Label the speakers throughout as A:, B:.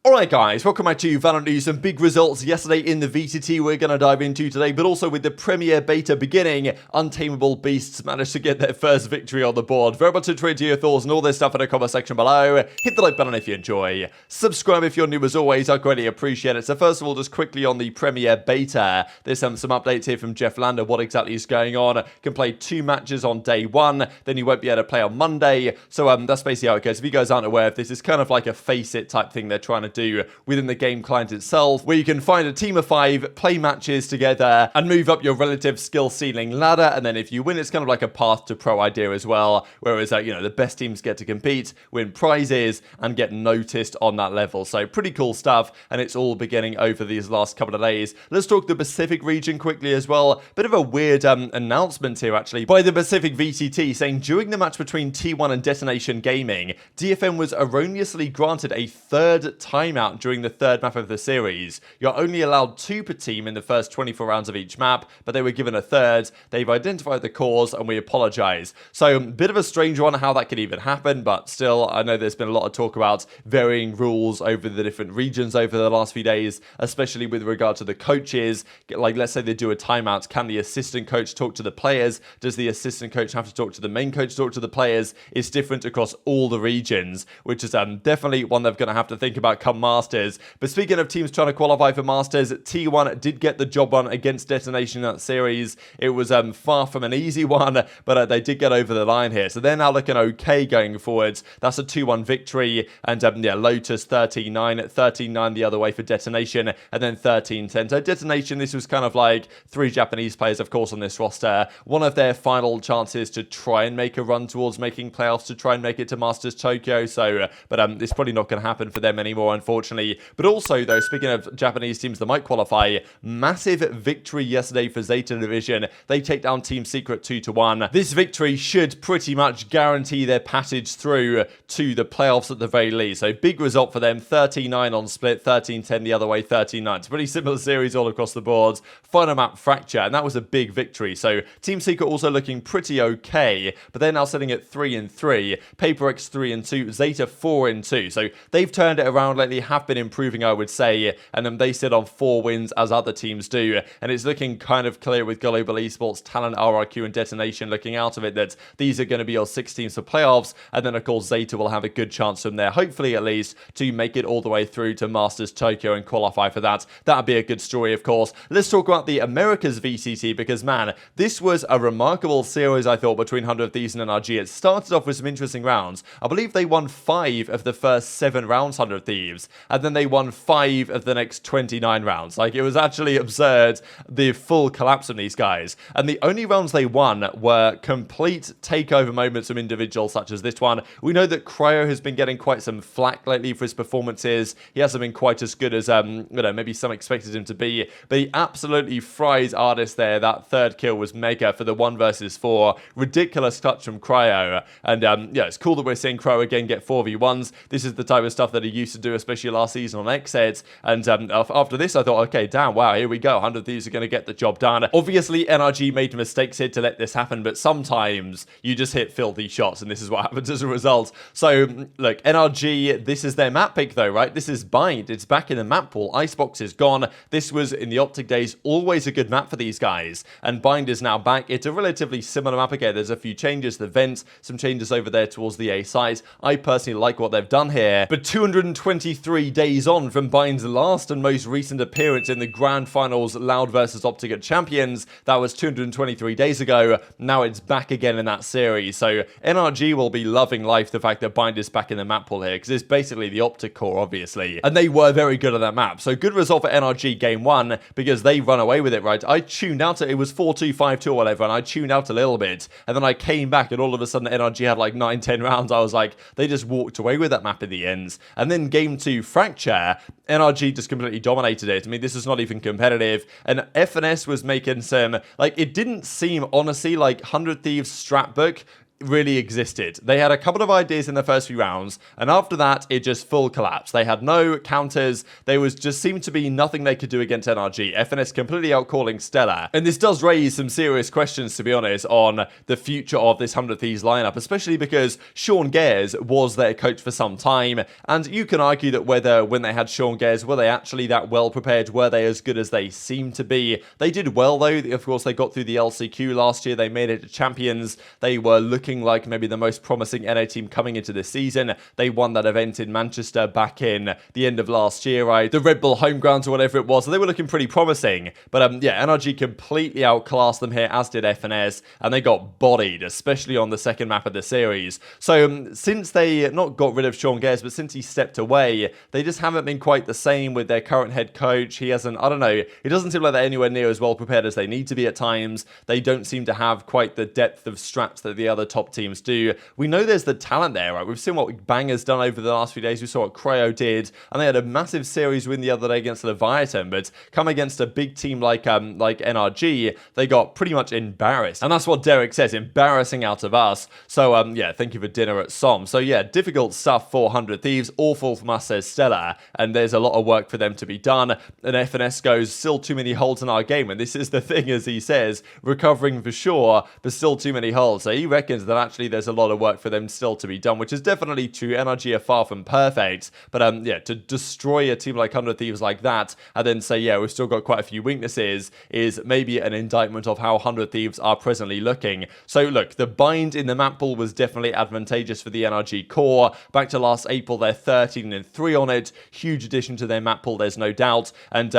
A: Alright guys, welcome back to VALORANT News. Some big results yesterday in the VCT we're going to dive into today, but also with the premier beta beginning, Untameable Beasts managed to get their first victory on the board. Very much intrigued to your thoughts and all this stuff in the comment section below. Hit the like button if you enjoy. Subscribe if you're new as always, I greatly appreciate it. So first of all, just quickly on the premier beta, there's some updates here from Jeff Lander, what exactly is going on. You can play 2 matches on day 1, then you won't be able to play on Monday. So that's basically how it goes. If you guys aren't aware of this, it's kind of like a face it type thing they're trying to do within the game client itself, where you can find a team of 5, play matches together, and move up your relative skill ceiling ladder. And then if you win, it's kind of like a path to pro idea as well, whereas the best teams get to compete, win prizes, and get noticed on that level. So pretty cool stuff, and it's all beginning over these last couple of days. Let's talk the Pacific region quickly as well. Bit of a weird announcement here actually by the Pacific VCT, saying during the match between T1 and Detonation Gaming, DFM was erroneously granted a 3rd timeout during the 3rd map of the series. You're only allowed 2 per team in the first 24 rounds of each map, but they were given a 3rd. They've identified the cause and we apologize. So bit of a strange one how that could even happen, but still I know there's been a lot of talk about varying rules over the different regions over the last few days, especially with regard to the coaches. Like let's say they do a timeout, can the assistant coach talk to the players? Does the assistant coach have to talk to the main coach, talk to the players? It's different across all the regions, which is definitely one they're going to have to think about come Masters. But speaking of teams trying to qualify for Masters, T1 did get the job on against Detonation in that series. It was far from an easy one, but they did get over the line here. So they're now looking okay going forwards. That's a 2-1 victory. And Lotus 13-9, 13-9 the other way for Detonation, and then 13-10. So Detonation, this was kind of like 3 Japanese players, of course, on this roster. One of their final chances to try and make a run towards making playoffs, to try and make it to Masters Tokyo. So, but it's probably not going to happen for them anymore, unfortunately. But also, though, speaking of Japanese teams that might qualify, massive victory yesterday for Zeta Division. They take down Team Secret 2-1. This victory should pretty much guarantee their passage through to the playoffs at the very least. So big result for them, 13-9 on split, 13-10 the other way, 13-9. It's a pretty similar series all across the board. Final map Fracture, and that was a big victory. So Team Secret also looking pretty okay, but they're now sitting at 3-3. PaperX 3-2, Zeta 4-2. So they've turned it around lately, have been improving, I would say, and then they sit on 4 wins as other teams do, and it's looking kind of clear with Global Esports, Talent, RRQ, and Detonation looking out of it that these are going to be your 6 teams for playoffs, and then of course Zeta will have a good chance from there, hopefully at least, to make it all the way through to Masters Tokyo and qualify for that. That'd be a good story, of course. Let's talk about the Americas VCT, because man, this was a remarkable series, I thought, between 100 Thieves and NRG. It started off with some interesting rounds. I believe they won 5 of the first 7 rounds, 100 Thieves, and then they won 5 of the next 29 rounds. Like, it was actually absurd, the full collapse of these guys. And the only rounds they won were complete takeover moments from individuals such as this one. We know that Cryo has been getting quite some flack lately for his performances. He hasn't been quite as good as maybe some expected him to be, but he absolutely fries Artist there. That 3rd kill was mega for the 1 versus 4. Ridiculous clutch from Cryo. And it's cool that we're seeing Cryo again get 4v1s. This is the type of stuff that he used to do, especially last season on Xheads. And after this, I thought, okay, damn, wow, here we go. 100 Thieves are going to get the job done. Obviously, NRG made mistakes here to let this happen, but sometimes you just hit filthy shots, and this is what happens as a result. So, look, NRG, this is their map pick, though, right? This is Bind. It's back in the map pool. Icebox is gone. This was, in the OpTic days, always a good map for these guys. And Bind is now back. It's a relatively similar map again. There's a few changes. The vents, some changes over there towards the A site. I personally like what they've done here. But 223 days on from Bind's last and most recent appearance in the Grand Finals Loud versus OpTic at Champions, that was 223 days ago. Now it's back again in that series. So NRG will be loving life, the fact that Bind is back in the map pool here, because it's basically the OpTic core, obviously. And they were very good at that map. So good result for NRG game 1, because they run away with it, right? I tuned out, it was 4-2, 5-2 or whatever, and I tuned out a little bit, and then I came back, and all of a sudden NRG had like 9-10 rounds. I was like, they just walked away with that map in the end. And then game 2, Fracture, NRG just completely dominated it. I mean, this is not even competitive, and FNS was making some, like, it didn't seem, honestly, like 100 Thieves strat book really existed. They had a couple of ideas in the first few rounds, and after that, it just full collapse. They had no counters. There was just seemed to be nothing they could do against NRG. FNS completely outcalling Stellar. And this does raise some serious questions, to be honest, on the future of this 100 Thieves lineup, especially because Sean Gares was their coach for some time, and you can argue that whether when they had Sean Gares, were they actually that well prepared? Were they as good as they seemed to be? They did well, though. Of course, they got through the LCQ last year. They made it to champions. They were looking like maybe the most promising NA team coming into this season. They won that event in Manchester back in the end of last year, right? The Red Bull home grounds or whatever it was. So they were looking pretty promising. But yeah, NRG completely outclassed them here, as did FNS, and they got bodied, especially on the second map of the series. So since they not got rid of Sean Gares, but since he stepped away, they just haven't been quite the same with their current head coach. He hasn't, I don't know, it doesn't seem like they're anywhere near as well prepared as they need to be at times. They don't seem to have quite the depth of strats that the other top teams do. We know there's the talent there, right? We've seen what Bang has done over the last few days. We saw what Cryo did, and they had a massive series win the other day against Leviathan, but come against a big team like NRG, they got pretty much embarrassed. And that's what Derek says, embarrassing out of us. So yeah, thank you for dinner at SOM. So yeah, difficult stuff for 100 Thieves, awful from us, says Stellar, and there's a lot of work for them to be done. And FNS goes, still too many holes in our game, and this is the thing, as he says, recovering for sure, but still too many holes. So he reckons that actually there's a lot of work for them still to be done, which is definitely true. NRG are far from perfect, but yeah, to destroy a team like 100 Thieves like that, and then say, yeah, we've still got quite a few weaknesses, is maybe an indictment of how 100 Thieves are presently looking. So look, the bind in the map pool was definitely advantageous for the NRG core. Back to last April, they're 13-3 on it. Huge addition to their map pool, there's no doubt. And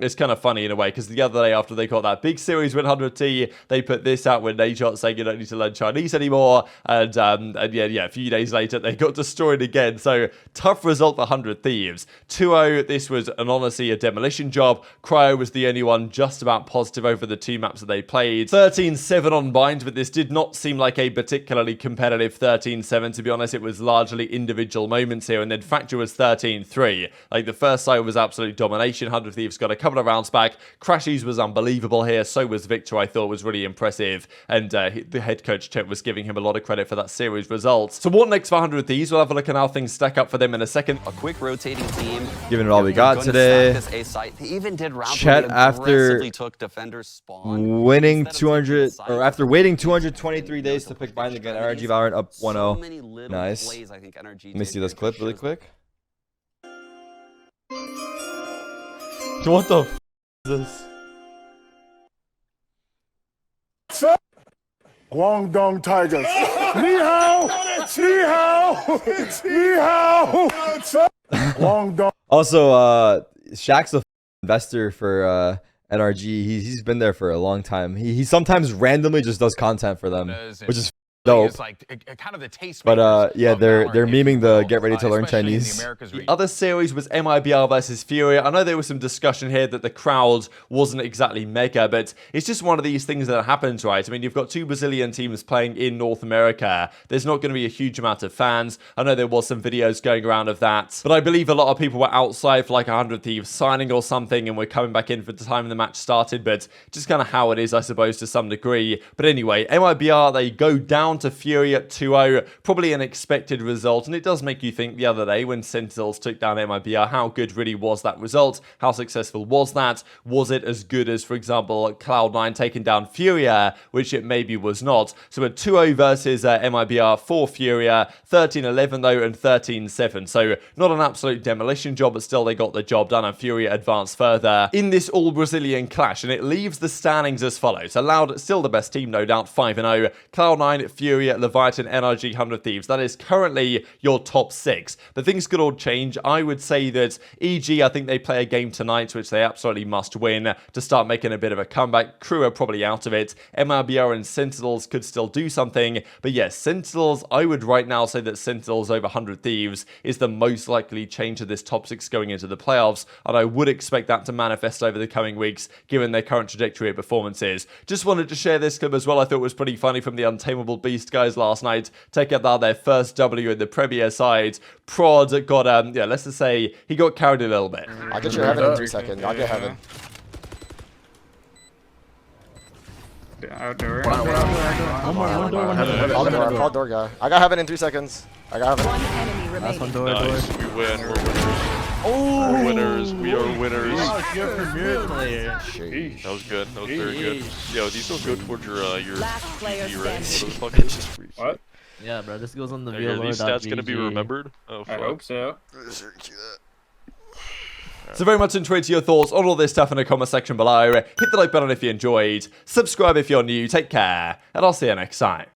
A: it's kind of funny in a way, because the other day after they got that big series with 100T, they put this out with Nadeshot saying you don't need to learn Chinese anymore. And yeah, a few days later, they got destroyed again. So tough result for 100 Thieves. 2-0, this was honestly a demolition job. Cryo was the only one just about positive over the two maps that they played. 13-7 on bind, but this did not seem like a particularly competitive 13-7, to be honest. It was largely individual moments here, and then Fracture was 13-3. Like, the first side was absolute domination. 100 Thieves got a couple of rounds back. Crashies was unbelievable here. So was Victor, I thought was really impressive. And the head coach, Chet, was giving him a lot of credit for that series result. So what next for 100 Thieves? We'll have a look at how things stack up for them in a second.
B: A quick rotating team.
C: Giving it all we got today.
B: They even did rounds
C: Chet, after
B: took defenders spawn.
C: winning 200, or after waiting 223 days to pick bind again, NRG VALORANT up 1-0. Nice. Let me see this clip really quick. What the f is this?
D: Guangdong Tigers. Ni hao! Ni hao! Ni hao! Guangdong.
C: Also, Shaq's a investor for NRG. He's been there for a long time. He sometimes randomly just does content for them, which is dope.
E: Kind of the taste,
C: but yeah, they're memeing the get ready to learn Chinese.
A: The other series was MIBR versus Fury. I know there was some discussion here that the crowd wasn't exactly mega, but it's just one of these things that happens, right? I mean, you've got two Brazilian teams playing in North America. There's not going to be a huge amount of fans. I know there was some videos going around of that, but I believe a lot of people were outside for like 100 Thieves signing or something, and we're coming back in for the time the match started, but just kind of how it is, I suppose, to some degree. But anyway, MIBR, they go down to Fury at 2-0, probably an expected result, and it does make you think the other day when Sentinels took down MIBR, how good really was that result? How successful was that? Was it as good as, for example, Cloud9 taking down Furia, which it maybe was not? So a 2-0 versus MIBR for Furia, 13-11 though, and 13-7. So not an absolute demolition job, but still they got the job done, and Furia advanced further in this all-Brazilian clash, and it leaves the standings as follows. So Loud, still the best team, no doubt, 5-0. Cloud9, Furia, Leviathan, NRG, 100 Thieves. That is currently your top 6. But things could all change. I would say that EG, I think they play a game tonight, which they absolutely must win to start making a bit of a comeback. Crew are probably out of it. MRBR and Sentinels could still do something. But yes, Sentinels, I would right now say that Sentinels over 100 Thieves is the most likely change of this top 6 going into the playoffs. And I would expect that to manifest over the coming weeks, given their current trajectory of performances. Just wanted to share this clip as well. I thought it was pretty funny from the Untameable Beast guys last night. Take out their first W in the Premier side. Prod got, yeah, let's just say he got carried a little bit.
F: I'll get your heaven in 2 seconds. I'll get heaven.
E: Outdoor.
F: Fall door guy. I got heaven in 3 seconds. I got heaven.
G: One enemy remaining.
H: Nice. We win. We're winners. We're winners. We are winners. That was good. That was very good. Yo, these don't go towards your
G: Last player
H: GenG, right?
G: standing.
H: What the fuck is this?
E: What?
I: Yeah, bro, this goes on the
H: Are
I: VALORANT.GG.
H: these stats gonna be remembered? Oh, fuck.
E: I hope so.
A: So very much enjoyed your thoughts on all this stuff in the comment section below. Hit the like button if you enjoyed. Subscribe if you're new. Take care. And I'll see you next time.